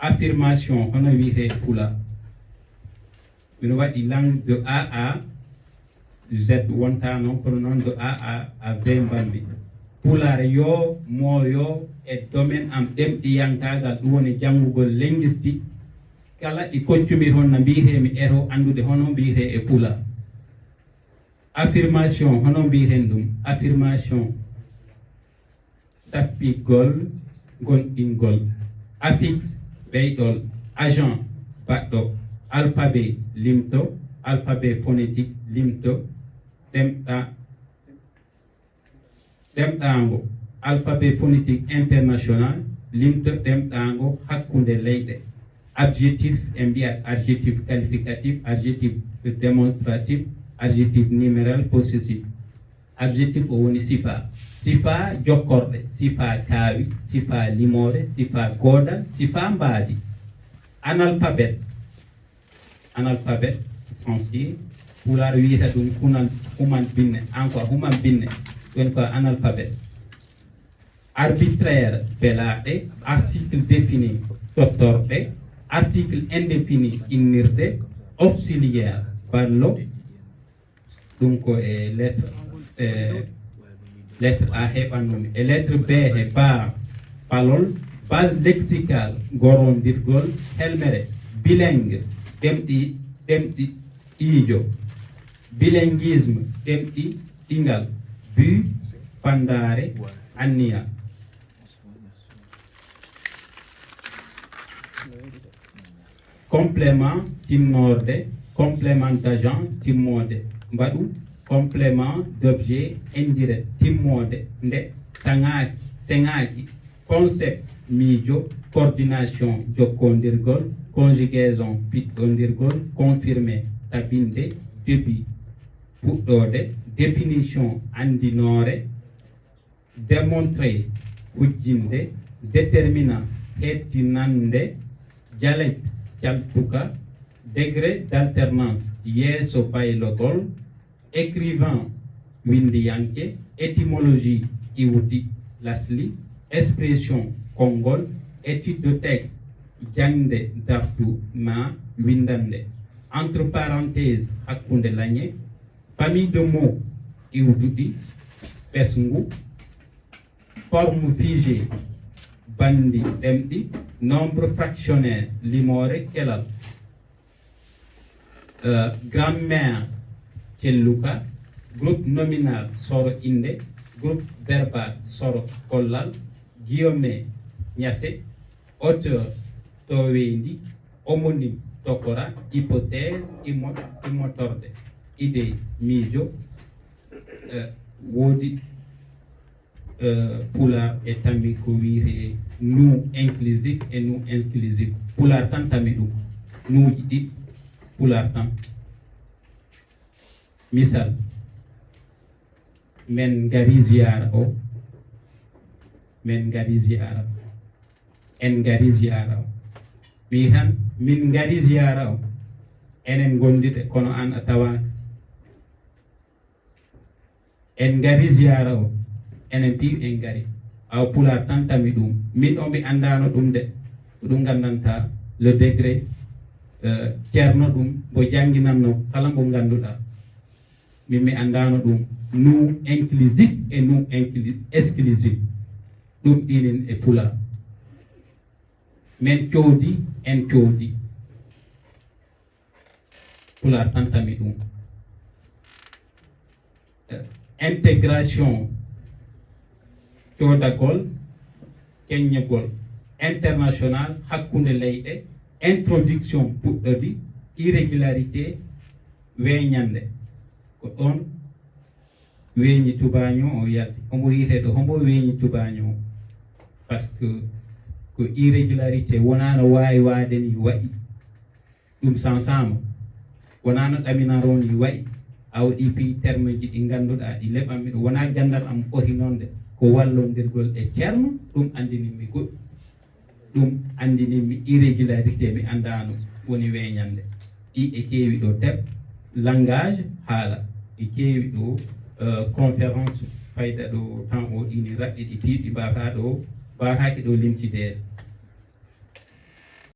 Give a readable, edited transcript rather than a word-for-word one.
affirmation hono wiyete pula mino waɗi langue de A à Z wonta noon kono noon de A à B mbammi pulaar yo moyo e domaine am ɗemɗiyankagal ɗum woni janngugol linguistique kala ɗi koccumi toon no mbiyetemi eto andude hono mbiyete e pulaar affirmation hono mbiyeten ɗum affirmation tappigol gonɗingol affix ɓeyɗol agent baɗɗo alphabet limto alphabet phonétique limto ɗemɗango alphabet phonétique international limto ɗemɗango hakkunde leyɗe adjectif e mbiyat adjectif qualificatif adjectif démonstratif adjectif numéral possessif adjectif o woni sifa sifa jokkorɗe sifa kaawi sifa limore sifa goodal sifa mbaadi analphabet français pulaar wiyata ɗum human binne encore human binne ɗon ko analphabet arbitraire belaaɗe article défini tottorɗe article indéfini innirde auxiliaire ballo ɗum ko e lettre A heɓannumi e lettre B he ba palol base lexicale gorondirgol helmere bilingue ɗemɗi ɗiijo bilinguisme ɗemɗi ɗingal bu fandare anniya complément timmorde complément d'agent timmode mbaɗu complément d'objet indirect timmode nde seŋaki concept miijo coordination jokkondirgol conjugaison piɗɗondirgol confirmé tabinde début fuɗɗode définition andinore démontrer hujjinde déterminant hettinande dialecte caltuka degré d'alternance yeeso baylogol écrivain windiyanke étymologie iwdi lasli expression konngol étude de texte jangde dartu ma windande entre parenthèse hakkunde lañe famille de mots iwduɗi ɓesngu forme figée bandi ɗemɗi nombre fractionnaire limore kelal grammaire celluka groupe nominal soro inde groupe verbal soro kollal guillaume ñase auteur toweyndi homonyme tokora hypothèse immotorde idée miijo woodi pulaar e tammi ko wiyete nous inclusif et nous exclusif pulaar tan tami ɗum nuuji ɗi pulaar tan misal men ngari ziyara o en ngari ziyara o mi tan min ngari ziyara o enen gondite kono an a tawani en ngari ziyara o enen piw en ngari aw pulaar tan tami ɗum min o mi andano ɗum de ko ɗum gandanta le degré ceerno ɗum mbo jangginanno kala mbo ganduɗa min mi andano ɗum nous inclusif et nous exclusif ɗum ɗinin e pulaar men coodi en coodi pulaar tan tami ɗum intégration coodagol keññagol international hakkunde leyɗe introduction puɗɗodi irrégularité weeñande ko ɗon weeñi tubaño o yalti hombo yiteɗo hombo weeñi tubaño o par ce que ko irrégularité wonano wawi waade ni waɗi ɗum sansama wonano ɗaminaro ni waɗi awɗi pi terme ji ɗi ganduɗa ɗi leɓanmi ɗo wona gandal am foti noonde ko wallondirgol e ceerno ɗum andininmi goɗɗum ɗum andininmi irrégularité mi andano woni weeñande ɗi e keewi ɗo teb langage haala e keewi ɗo conférence fayda ɗo temps o ɗini raɓɓi ɗi piiɗi mbata ɗo mbataki ɗo limtideede